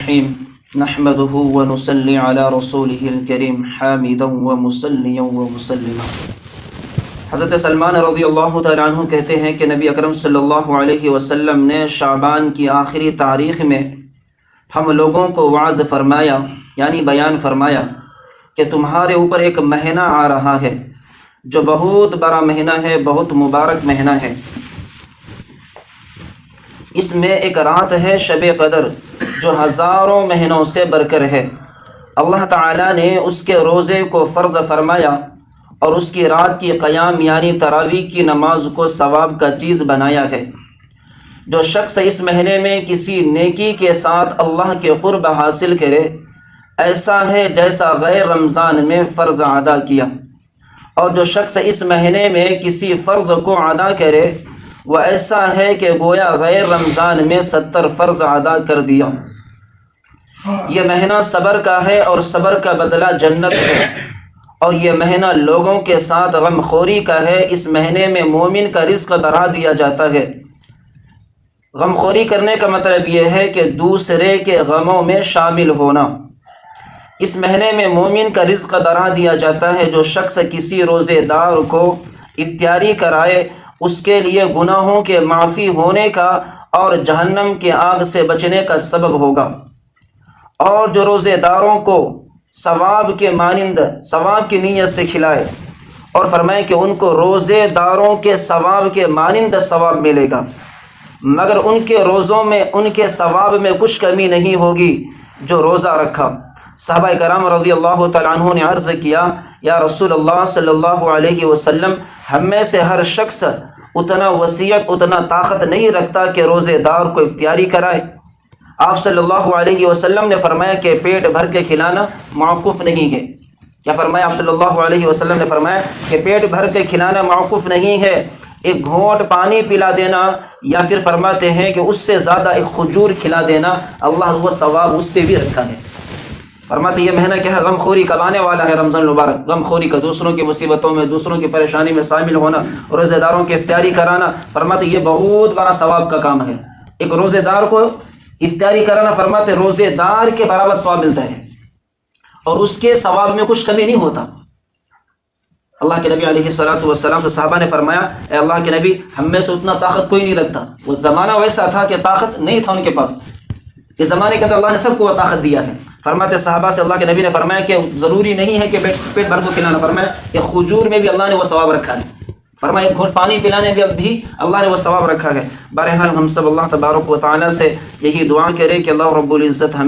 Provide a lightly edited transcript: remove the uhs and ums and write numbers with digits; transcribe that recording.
الرحیم نحمده ونصلی علی رسوله الکریم حامدا ومصلیا ومسلما۔ حضرت سلمان رضی اللہ تعالیٰ عنہ کہتے ہیں کہ نبی اکرم صلی اللہ علیہ وسلم نے شعبان کی آخری تاریخ میں ہم لوگوں کو وعظ فرمایا، یعنی بیان فرمایا کہ تمہارے اوپر ایک مہینہ آ رہا ہے جو بہت بڑا مہینہ ہے، بہت مبارک مہینہ ہے۔ اس میں ایک رات ہے شب قدر جو ہزاروں مہینوں سے بڑھ کر ہے۔ اللہ تعالیٰ نے اس کے روزے کو فرض فرمایا اور اس کی رات کی قیام یعنی تراویح کی نماز کو ثواب کا چیز بنایا ہے۔ جو شخص اس مہینے میں کسی نیکی کے ساتھ اللہ کے قرب حاصل کرے، ایسا ہے جیسا غیر رمضان میں فرض ادا کیا، اور جو شخص اس مہینے میں کسی فرض کو ادا کرے وہ ایسا ہے کہ گویا غیر رمضان میں 70 فرض ادا کر دیا۔ یہ مہینہ صبر کا ہے اور صبر کا بدلہ جنت ہے، اور یہ مہینہ لوگوں کے ساتھ غم خوری کا ہے۔ اس مہینے میں مومن کا رزق بڑھا دیا جاتا ہے۔ غم خوری کرنے کا مطلب یہ ہے کہ دوسرے کے غموں میں شامل ہونا۔ اس مہینے میں مومن کا رزق بڑھا دیا جاتا ہے۔ جو شخص کسی روزے دار کو افطاری کرائے اس کے لیے گناہوں کے معافی ہونے کا اور جہنم کی آگ سے بچنے کا سبب ہوگا، اور جو روزے داروں کو ثواب کے مانند ثواب کی نیت سے کھلائے اور فرمائے کہ ان کو روزے داروں کے ثواب کے مانند ثواب ملے گا، مگر ان کے روزوں میں ان کے ثواب میں کچھ کمی نہیں ہوگی جو روزہ رکھا۔ صحابہ کرام رضی اللہ تعالیٰ عنہ نے عرض کیا، یا رسول اللہ صلی اللہ علیہ وسلم، ہم میں سے ہر شخص اتنا وسعت اتنا طاقت نہیں رکھتا کہ روزے دار کو افطاری کرائے۔ آپ صلی اللہ علیہ وسلم نے فرمایا کہ پیٹ بھر کے کھلانا موقوف نہیں ہے۔ کیا فرمایا؟ آپ صلی اللہ علیہ وسلم نے فرمایا کہ پیٹ بھر کے کھلانا موقوف نہیں ہے، ایک گھونٹ پانی پلا دینا، یا پھر فرماتے ہیں کہ اس سے زیادہ ایک کھجور کھلا دینا، اللہ وہ ثواب اس پہ بھی رکھا ہے۔ فرماتے یہ مہینہ کیا ہے؟ غم خوری کب آنے والا ہے؟ رمضان المبارک۔ غم خوری کا، دوسروں کی مصیبتوں میں دوسروں کی پریشانی میں شامل ہونا، روزے داروں کی افطاری کرانا، فرماتے یہ بہت بڑا ثواب کا کام ہے۔ ایک روزے دار کو افطاری کرانا، فرماتے روزے دار کے برابر ثواب ملتا ہے، اور اس کے ثواب میں کچھ کمی نہیں ہوتا۔ اللہ کے نبی علیہ السلام سے صحابہ نے فرمایا، اے اللہ کے نبی، ہم میں سے اتنا طاقت کوئی نہیں رکھتا۔ وہ زمانہ ویسا تھا کہ طاقت نہیں تھا ان کے پاس، اس زمانے کے اندر اللہ نے سب کو وہ طاقت دیا ہے۔ فرماتے صحابہ سے اللہ کے نبی نے فرمایا کہ ضروری نہیں ہے کہ پیٹ بھر کو کھلانا، فرمایا کہ کھجور میں بھی اللہ نے وہ ثواب رکھا ہے، فرمایا ایک گھونٹ پانی پلانے میں بھی اللہ نے وہ ثواب رکھا ہے۔ بہرحال ہم سب اللہ تبارک و تعالیٰ سے یہی دعا کریں کہ اللہ رب العزت ہم